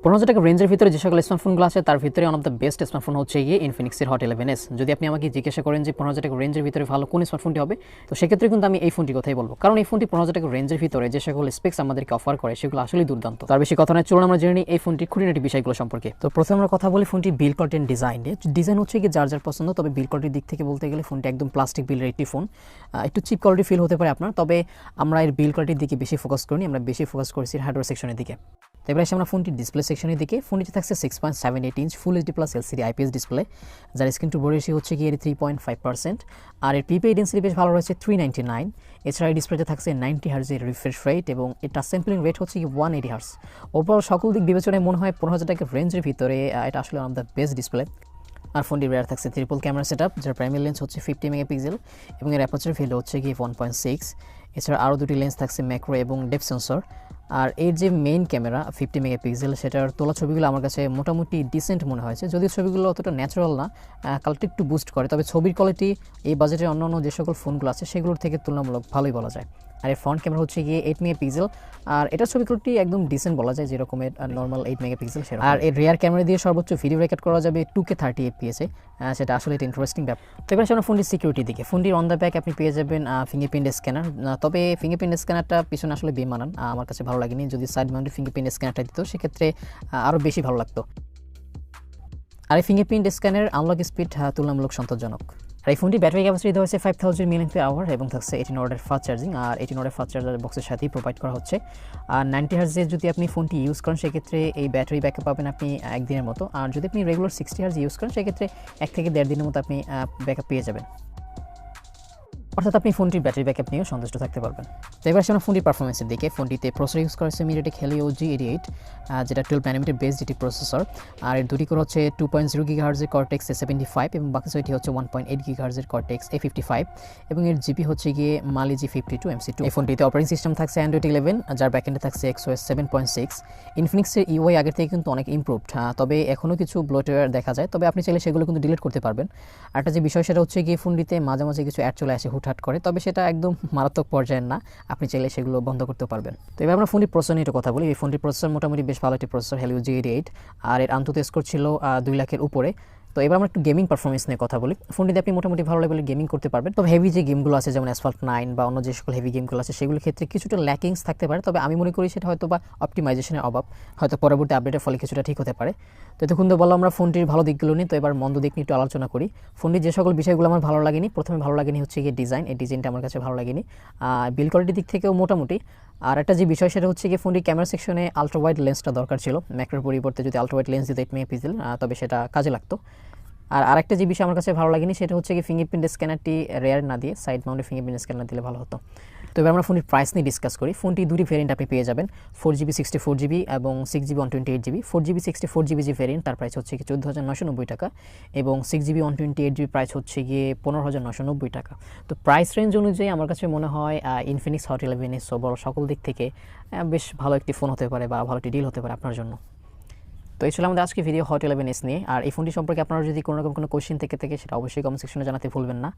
15,000 টাকা রেঞ্জের ভিতরে যে সকল স্মার্টফোনগুলো আছে তার ভিতরে one of the best smartphone হচ্ছে গিয়ে ইনফিনিক্সের হট 11s। যদি আপনি আমাকে জিজ্ঞাসা করেন যে 15,000 টাকা রেঞ্জের ভিতরে ভালো কোন স্মার্টফোনটি হবে, তো সেক্ষেত্রে কিন্তু আমি এই ফোনটির কথাই বলবো, কারণ এই ফোনটি 15,000 টাকা রেঞ্জের ভিতরে যে সকল স্পেক্স আমাদেরকে অফার করে সেগুলো আসলেই দুর্দান্ত। তার বেশি কথা নয়, চলুন আমরা জেনে নিই এই ফোনটির খুঁটিনাটি বিষয়গুলো সম্পর্কে। তো প্রথমে আমরা কথা বলি ফোনটি বিল্ড কোয়ালিটি এন্ড ডিজাইন নিয়ে। ডিজাইন হচ্ছে গিয়ে যার পছন্দ, তবে বিল্ড কোয়ালিটির দিক থেকে বলতে গেলে ফোনটি একদম প্লাস্টিক বিল্ডের একটি ফোন। একটু চিপ কোয়ালিটি ফিল হতে পারে আপনার, তবে আমরা এর বিল্ড কোয়ালিটির দিকে বেশি ফোকাস করিনি, আমরা বেশি ফোকাস করেছি হার্ডওয়্যার সেকশনের দিকে। তো এবার আমরা ফোনটির ডিসপ্লে সেকশনের দিকে। ফোনটিতে থাকছে 6.78 inch full HD plus LCD IPS display, যার স্ক্রিন টু বডি রেশিও হচ্ছে গিয়ে 3.5%। আর এর পিপিআই ডেন্সিটি বেশ ভালো রয়েছে 399। এছাড়া এই ডিসপ্লেতে থাকছে 90 হার্জের রিফ্রেশ রেট এবং এর টাচ স্যাম্পলিং রেট হচ্ছে কি 180 হার্জ। ওভারঅল সকল দিক বিবেচনায় মনে হয় 15,000 টাকা রেঞ্জের ভিতরে এটা আসলে one of the best display. আর ফোনটির রেয়ার থাকছে ট্রিপল ক্যামেরা সেটআপ, যার প্রাইমারি লেন্স হচ্ছে 50 মেগাপিক্সেল এবং এর অ্যাপারচার ফিল্ড হচ্ছে গিয়ে 1.6। এছাড়া আরও দুটি লেন্স থাকছে ম্যাক্রো এবং ডেপথ সেন্সর। আর এর যে মেইন ক্যামেরা 50 মেগাপিক্সেল, সেটার তোলা ছবিগুলো আমার কাছে মোটামুটি ডিসেন্ট মনে হয়েছে, যদিও ছবিগুলো অতটা ন্যাচারাল না, কালারটি একটু বুস্ট করে, তবে ছবির কোয়ালিটি এই বাজেটের অন্যান্য যে সকল ফোনগুলো আছে সেগুলোর থেকে তুলনামূলক ভালোই বলা যায়। আর এর ফ্রন্ট ক্যামেরা হচ্ছে গিয়ে 8 মেগাপিক্সেল, আর এটার ছবি কোয়ালিটি একদম ডিসেন্ট বলা যায়, যেরকমের নর্মাল 8 মেগাপিক্সেল সেটা। আর এর রিয়ার ক্যামেরা দিয়ে সর্বোচ্চ ভিডিও রেকর্ড করা যাবে 2K 30 FPS এ, সেটা আসলে একটা ইন্টারেস্টিং ব্যাপার। তো এবার আমরা ফোনটির সিকিউরিটির দিকে। ফোনটির অন দ্য ব্যাক আপনি পেয়ে যাবেন ফিঙ্গারপ্রিন্ট স্ক্যানার, তবে ফিঙ্গারপ্রিন্ট স্ক্যানারটা পিছনে আসলে বেমানান, আমার কাছে ভালো লাগেনি। যদি সাইড মাউন্টেড ফিঙ্গারপ্রিন্ট স্ক্যানারটা দিত সেক্ষেত্রে আরও বেশি ভালো লাগতো। আর এই ফিঙ্গারপ্রিন্ট স্ক্যানের আনলক স্পিড তুলনামূলক সন্তোষজনক। আর এই ফোনটি ব্যাটারি ক্যাপাসিটি দেওয়া হচ্ছে 5000 mAh এবং থাকছে 18 ওয়াটের ফাস্ট চার্জিং, আর 18 ওয়াটের ফাস্ট চার্জার বক্সের সাথেই প্রোভাইড করা হচ্ছে। আর 90 হার্জের যদি আপনি ফোনটি ইউজ করেন সেক্ষেত্রে এই ব্যাটারি ব্যাকআপ পাবেন আপনি একদিনের মতো, আর যদি আপনি রেগুলার 60 হার্জ ইউজ করেন সেক্ষেত্রে 1 থেকে 1.5 দিনের মতো আপনি ব্যাকআপ পেয়ে যাবেন, অর্থাৎ আপনি ফোনটির ব্যাটারি ব্যাকআপ নিয়েও সন্তুষ্ট থাকতে পারবেন। তো এবার আমরা ফোনটির পারফরমেন্সের দিকে। ফোনটিতে প্রসেসর ইউজ করা হচ্ছে মিডিয়াটেক হেলিও G88, যেটা 12 ন্যানোমিটার বেস জিটি প্রসেসর, আর এর দুটি করে হচ্ছে 2.0 গিগাহার্জের কর্টেক্স A75 এবং বাকি ছয়টি হচ্ছে 1.8 গিগাহার্জের কর্টেক্স A55 এবং এর জিপি হচ্ছে গিয়ে মালি G52 MC2। এই ফোনটিতে অপারেটিং সিস্টেম থাকছে Android 11, যার ব্যাকএন্ডে থাকছে XOS 7.6। ইনফিনিক্সের ইউআই আগের থেকে কিন্তু অনেক ইমপ্রুভড, তবে এখনও কিছু ব্লোটওয়্যার দেখা যায়, তবে আপনি চাইলে সেগুলো কিন্তু ডিলিট করতে পারবেন। আর একটা যে বিষয় সেটা হচ্ছে গিয়ে ফোনটিতে মাঝে মাঝে কিছু অ্যাড চলে আসে হুটহাট করে, তবে সেটা একদম মারাত্মক পর্যায়ের না, আপনি চাইলে সেগুলো বন্ধ করতে পারবেন। তো এবার আমরা ফোনটির প্রসেসর নিয়ে কথা বলি। এই ফোনটির প্রসেসর মোটামুটি বেশ ভালো একটি প্রসেসর, হেলিও G88, আর এর আন্তত স্কোর ছিল 2 লাখের উপরে। তো এবার আমরা একটু গেমিং পারফরমেন্স নিয়ে কথা বলি। ফোনটিতে আপনি মোটামুটি ভালো লেভেলের গেমিং করতে পারবেন, তবে হেভি যে গেমগুলো আছে যেমন অ্যাসফল্ট 9 বা অন্য যে সকল হেভি গেমগুলো আছে সেগুলোর ক্ষেত্রে কিছুটা ল্যাকিংস থাকতে পারে, তবে আমি মনে করি সেটা হয়তো বা অপটিমাইজেশনের অভাব, হয়তো পরবর্তী আপডেটের ফলে কিছুটা ঠিক হতে পারে। তো এতক্ষণ তো বললাম আমরা ফোনটির ভালো দিকগুলো নিয়ে, তো এবার মন্দ দিক নিয়ে একটু আলোচনা করি। ফোনটির যে সকল বিষয়গুলো আমার ভালো লাগেনি, প্রথমে ভালো লাগেনি হচ্ছে গিয়ে ডিজাইন, এই ডিজাইনটা আমার কাছে ভালো লাগেনি। বিল্ড কোয়ালিটির দিক থেকেও মোটামুটি। আর একটা যে বিষয় সেটা হচ্ছে গিয়ে ফোনটির ক্যামেরা সেকশনে আলট্রা ওয়াইড লেন্সটা দরকার ছিল, ম্যাক্রোর পরিবর্তে যদি আলট্রা ওয়াইড লেন্স দিত 8 মেগাপিক্সেল, তবে সেটা কাজে লাগতো। আর আরেকটা যে বিষয় আমার কাছে ভালো লাগেনি সেটা হচ্ছে কি ফিঙ্গারপ্রিন্ট স্ক্যানারটি রেয়ার না দিয়ে সাইড মাউন্টে ফিঙ্গারপ্রিন্ট স্ক্যানার দিলে ভালো হতো। তো এবার আমরা ফোনটির প্রাইস নিয়ে ডিসকাস করি। ফোনটি দুটি ভেরিয়েন্ট আপনি পেয়ে যাবেন, 4GB 64GB এবং 6GB 128GB। 4GB 64GB যে ভেরিয়েন্ট তার প্রাইস হচ্ছে কি 14,990 টাকা এবং 6GB 128GB প্রাইস হচ্ছে গিয়ে 15,990 টাকা। তো প্রাইস রেঞ্জ অনুযায়ী আমার কাছে মনে হয় ইনফিনিক্স হট 11s ওভারঅল সকল দিক থেকে বেশ ভালো একটি ফোন হতে পারে বা ভালো একটি ডিল হতে পারে আপনার জন্য। তো এই ছিল আমাদের আজকে ভিডিও হট 11s নিয়ে। আর এই ফোনটি সম্পর্কে আপনারা যদি কোনো রকম কোনো কোয়েশ্চেন থেকে সেটা অবশ্যই কমেন্ট সেকশনে জানাতে ভুলবেন না।